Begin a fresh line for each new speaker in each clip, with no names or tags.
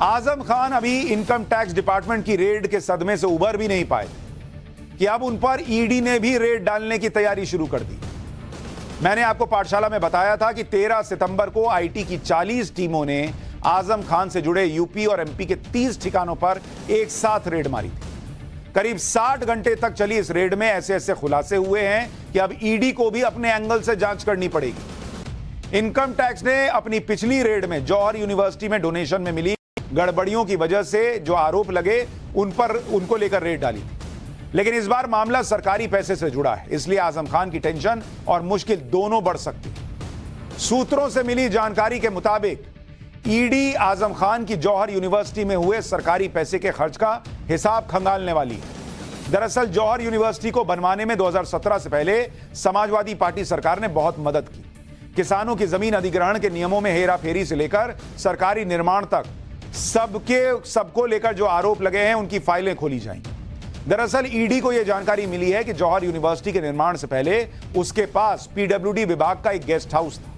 आजम खान अभी income tax department की red के सदमे से उबर भी नहीं पाए कि अब उन पर ईडी ने भी रेड डालने की तैयारी शुरू कर दी। मैंने आपको पाठशाला में बताया था कि 13 सितंबर को आईटी की 40 टीमों ने आजम खान से जुड़े यूपी और एमपी के 30 ठिकानों पर एक साथ रेड मारी थी। करीब 60 घंटे तक चली इस रेड में ऐसे ऐसे खुलासे हुए हैं कि अब ईडी को भी अपने एंगल से जांच करनी पड़ेगी। इनकम टैक्स ने अपनी पिछली रेड में जौहर यूनिवर्सिटी में डोनेशन में मिली गड़बड़ियों की वजह से जो आरोप लगे उनको लेकर रेड डाली थी, लेकिन इस बार मामला सरकारी पैसे से जुड़ा है, इसलिए आजम खान की टेंशन और मुश्किल दोनों बढ़ सकती है। सूत्रों से मिली जानकारी के मुताबिक ईडी आजम खान की जौहर यूनिवर्सिटी में हुए सरकारी पैसे के खर्च का हिसाब खंगालने वाली है। दरअसल जौहर यूनिवर्सिटी को बनवाने में 2017 से पहले समाजवादी पार्टी सरकार ने बहुत मदद की। किसानों की जमीन अधिग्रहण के नियमों में हेराफेरी से लेकर सरकारी निर्माण तक सबको लेकर जो आरोप लगे हैं उनकी फाइलें खोली जाएंगी। दरअसल ईडी को यह जानकारी मिली है कि जौहर यूनिवर्सिटी के निर्माण से पहले उसके पास पीडब्ल्यूडी विभाग का एक गेस्ट हाउस था।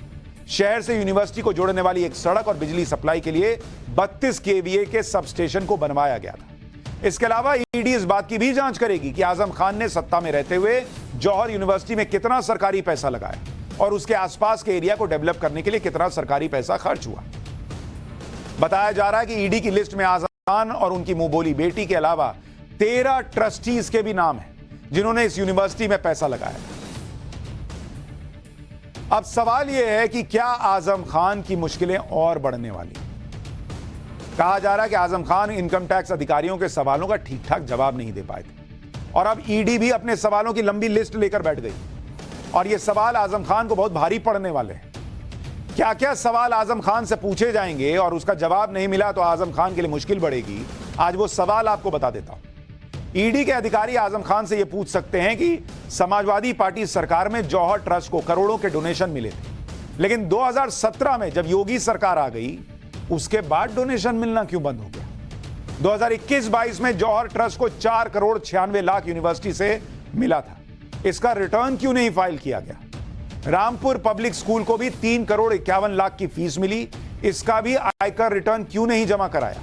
शहर से यूनिवर्सिटी को जोड़ने वाली एक सड़क और बिजली सप्लाई के लिए 32 केवीए के सब स्टेशन को बनवाया गया था। इसके अलावा ईडी इस बात की भी जांच करेगी कि आजम खान ने सत्ता में रहते हुए जौहर यूनिवर्सिटी में कितना सरकारी पैसा लगाया और उसके आसपास के एरिया को डेवलप करने के लिए कितना सरकारी पैसा खर्च हुआ। बताया जा रहा है कि ईडी की लिस्ट में आजम खान और उनकी मुंहबोली बेटी के अलावा 13 ट्रस्टीज के भी नाम हैं जिन्होंने इस यूनिवर्सिटी में पैसा लगाया। अब सवाल यह है कि क्या आजम खान की मुश्किलें और बढ़ने वाली? कहा जा रहा है कि आजम खान इनकम टैक्स अधिकारियों के सवालों का ठीक ठाक जवाब नहीं दे पाए थे और अब ईडी भी अपने सवालों की लंबी लिस्ट लेकर बैठ गई और यह सवाल आजम खान को बहुत भारी पड़ने वाले हैं। क्या क्या सवाल आजम खान से पूछे जाएंगे और उसका जवाब नहीं मिला तो आजम खान के लिए मुश्किल बढ़ेगी, आज वो सवाल आपको बता देता हूं। ईडी के अधिकारी आजम खान से यह पूछ सकते हैं कि समाजवादी पार्टी सरकार में जौहर ट्रस्ट को करोड़ों के डोनेशन मिले थे, लेकिन 2017 में जब योगी सरकार आ गई उसके बाद डोनेशन मिलना क्यों बंद हो गया? 2021-22 में जौहर ट्रस्ट को 4 करोड़ 96 लाख यूनिवर्सिटी से मिला था, इसका रिटर्न क्यों नहीं फाइल किया गया? रामपुर पब्लिक स्कूल को भी 3 करोड़ 51 लाख की फीस मिली, इसका भी आयकर रिटर्न क्यों नहीं जमा कराया?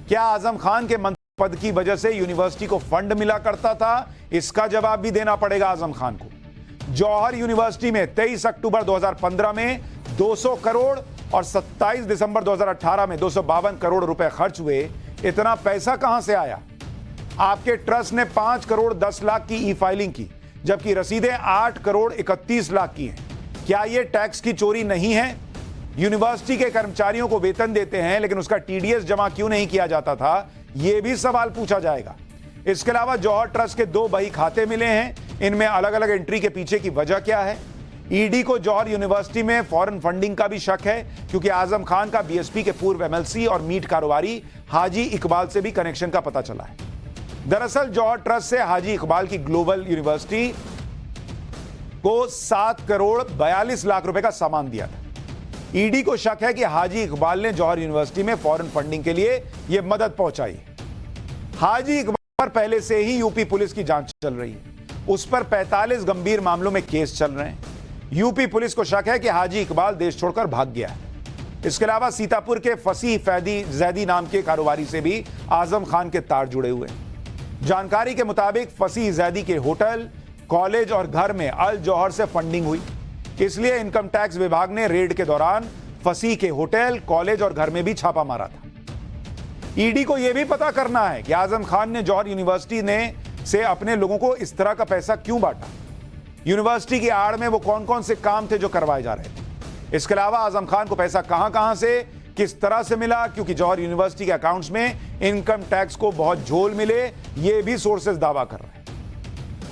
क्या आजम खान के पद की वजह से यूनिवर्सिटी को फंड मिला करता था? इसका जवाब भी देना पड़ेगा आजम खान को। जौहर यूनिवर्सिटी में 23 अक्टूबर 2015 में 200 करोड़ और 27 दिसंबर 2018 में 252 करोड़ रुपए खर्च हुए। इतना पैसा कहां से आया? आपके ट्रस्ट ने 5 करोड़ 10 लाख की ई फाइलिंग की, जबकि रसीदें 8 करोड़ 31 लाख की हैं। क्या यह टैक्स की चोरी नहीं है? यूनिवर्सिटी के कर्मचारियों को वेतन देते हैं लेकिन उसका टीडीएस जमा क्यों नहीं किया जाता था? यह भी सवाल पूछा जाएगा। इसके अलावा जौहर ट्रस्ट के 2 बही खाते मिले हैं, इनमें अलग अलग एंट्री के पीछे की वजह क्या है? ईडी को जौहर यूनिवर्सिटी में फॉरेन फंडिंग का भी शक है, क्योंकि आजम खान का बीएसपी के पूर्व एमएलसी और मीट कारोबारी हाजी इकबाल से भी कनेक्शन का पता चला है। दरअसल जौहर ट्रस्ट से हाजी इकबाल की ग्लोबल यूनिवर्सिटी को 7 करोड़ 42 लाख रुपए का सामान दिया था। ईडी को शक है कि हाजी इकबाल ने जौहर यूनिवर्सिटी में फॉरेन फंडिंग के लिए यह मदद पहुंचाई। हाजी इकबाल पर पहले से ही यूपी पुलिस की जांच चल रही है, उस पर 45 गंभीर मामलों में केस चल रहे हैं। यूपी पुलिस को शक है कि हाजी इकबाल देश छोड़कर भाग गया है। इसके अलावा सीतापुर के फसीह फैदी जैदी नाम के कारोबारी से भी आजम खान के तार जुड़े हुए हैं। जानकारी के मुताबिक फसीह जैदी के होटल, कॉलेज और घर में अल जौहर से फंडिंग हुई, इसलिए इनकम टैक्स विभाग ने रेड के दौरान फसीह के होटल, कॉलेज और घर में भी छापा मारा था। ईडी को यह भी पता करना है कि आजम खान ने जौहर यूनिवर्सिटी से अपने लोगों को इस तरह का पैसा क्यों बांटा। यूनिवर्सिटी की आड़ में वो कौन कौन से काम थे जो करवाए जा रहे थे। इसके अलावा आजम खान को पैसा कहां से किस तरह से मिला, क्योंकि जौहर यूनिवर्सिटी के अकाउंट्स में इनकम टैक्स को बहुत झोल मिले, ये भी सोर्सेज दावा कर रहे हैं।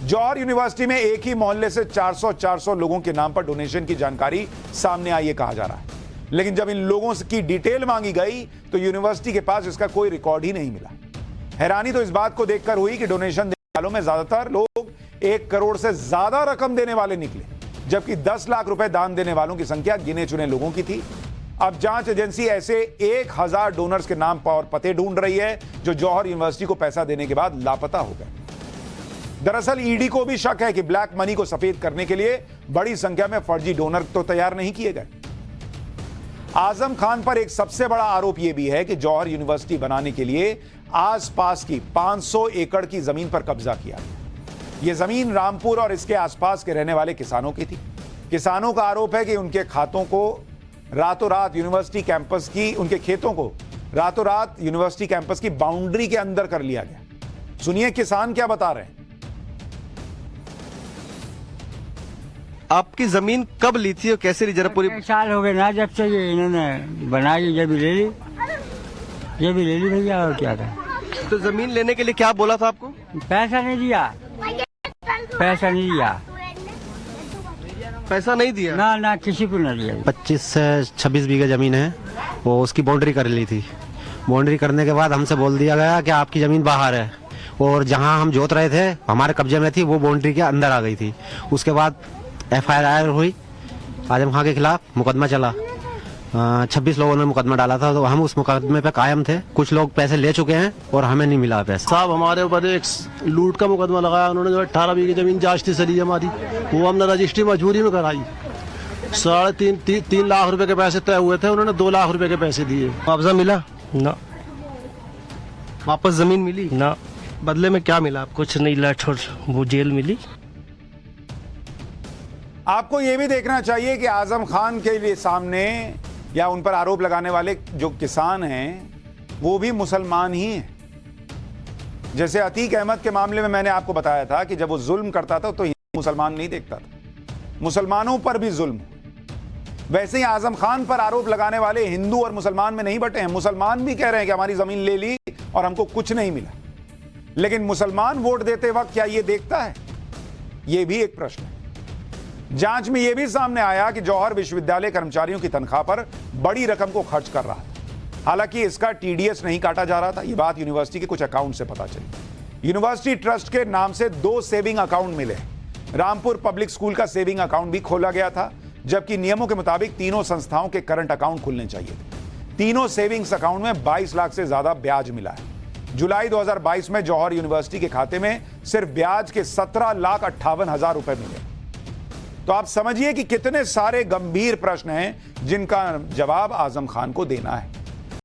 जौहर यूनिवर्सिटी में एक ही मोहल्ले से 400 लोगों के नाम पर डोनेशन की जानकारी सामने आई, ये कहा जा रहा है, लेकिन जब इन लोगों की डिटेल मांगी गई तो यूनिवर्सिटी के पास इसका कोई रिकॉर्ड ही नहीं मिला। हैरानी तो इस बात को देखकर हुई कि डोनेशन देने वालों में ज्यादातर लोग 1 करोड़ से ज्यादा रकम देने वाले निकले, जबकि 10 लाख रुपए दान देने वालों की संख्या गिने चुने लोगों की थी। अब जांच एजेंसी ऐसे 1000 डोनर्स के नाम पर पते ढूंढ रही है जो जौहर यूनिवर्सिटी को पैसा देने के बाद लापता हो गए। दरअसल ईडी को भी शक है कि ब्लैक मनी को सफेद करने के लिए बड़ी संख्या में फर्जी डोनर तो तैयार नहीं किए गए। आजम खान पर एक सबसे बड़ा आरोप यह भी है कि जौहर यूनिवर्सिटी बनाने के लिए आसपास की 500 एकड़ की जमीन पर कब्जा किया गया। यह जमीन रामपुर और इसके आसपास के रहने वाले किसानों की थी। किसानों का आरोप है कि उनके खातों को रातों रात यूनिवर्सिटी कैंपस की उनके खेतों को रातों रात यूनिवर्सिटी कैंपस की बाउंड्री के अंदर कर लिया गया। सुनिए किसान क्या बता रहे हैं।
आपकी जमीन कब ली थी और कैसे ली, जरा पूरी।
साल हो गए ना जब से ये इन्होंने बनाई, ये भी ले ली, ये भी ले ली भैया, और क्या था।
तो जमीन लेने के लिए क्या बोला था आपको?
पैसा नहीं दिया, पैसा नहीं दिया,
पैसा नहीं दिया
ना ना किसी को नहीं दिया।
25 से 26 बीघा जमीन है, वो उसकी बाउंड्री कर ली थी। बाउंड्री करने के बाद हमसे बोल दिया गया कि आपकी जमीन बाहर है, और जहां हम जोत रहे थे हमारे कब्जे में थी, वो बाउंड्री के अंदर आ गई थी। उसके बाद FIR हुई, आजम खान के खिलाफ मुकदमा चला। 26 लोगों ने मुकदमा डाला था, तो हम उस मुकदमे पे कायम थे। कुछ लोग पैसे ले चुके हैं और हमें नहीं मिला पैसा।
साहब हमारे ऊपर एक लूट का मुकदमा लगाया उन्होंने, जो 18 बीघे जमीन जांच थी सरी हमारी, वो हमने रजिस्ट्री मजबूरी में कराई। 3.5 लाख रुपए के पैसे तय हुए थे, उन्होंने 2 लाख रुपए के पैसे दिए।
मुआवजा मिला
ना,
वापस जमीन मिली
ना,
बदले में क्या मिला आपको?
कुछ नहीं, लाठ और वो जेल मिली।
आपको यह भी देखना चाहिए कि आजम खान के लिए सामने या उन पर आरोप लगाने वाले जो किसान हैं वो भी मुसलमान ही हैं। जैसे अतीक अहमद के मामले में मैंने आपको बताया था कि जब वो जुल्म करता था तो हिंदू मुसलमान नहीं देखता था, मुसलमानों पर भी जुल्म। वैसे ही आजम खान पर आरोप लगाने वाले हिंदू और मुसलमान में नहीं बटे हैं। मुसलमान भी कह रहे हैं कि हमारी जमीन ले ली और हमको कुछ नहीं मिला, लेकिन मुसलमान वोट देते वक्त क्या ये देखता है? यह भी एक प्रश्न है। जांच में यह भी सामने आया कि जौहर विश्वविद्यालय कर्मचारियों की तनख्वाह पर बड़ी रकम को खर्च कर रहा था। हालांकि इसका TDS नहीं काटा जा रहा था। यह बात यूनिवर्सिटी के कुछ अकाउंट से पता चली। यूनिवर्सिटी ट्रस्ट के नाम से 2 सेविंग अकाउंट मिले। रामपुर पब्लिक स्कूल का सेविंग अकाउंट भी खोला गया था, जबकि नियमों के मुताबिक तीनों संस्थाओं के करंट अकाउंट खुलने चाहिए थे। तीनों सेविंग्स अकाउंट में 22 लाख से ज्यादा ब्याज मिला है। जुलाई 2022 में जौहर यूनिवर्सिटी के खाते में सिर्फ ब्याज के 17,58,000 रुपए मिले। तो आप समझिए कि कितने सारे गंभीर प्रश्न हैं जिनका जवाब आजम खान को देना है।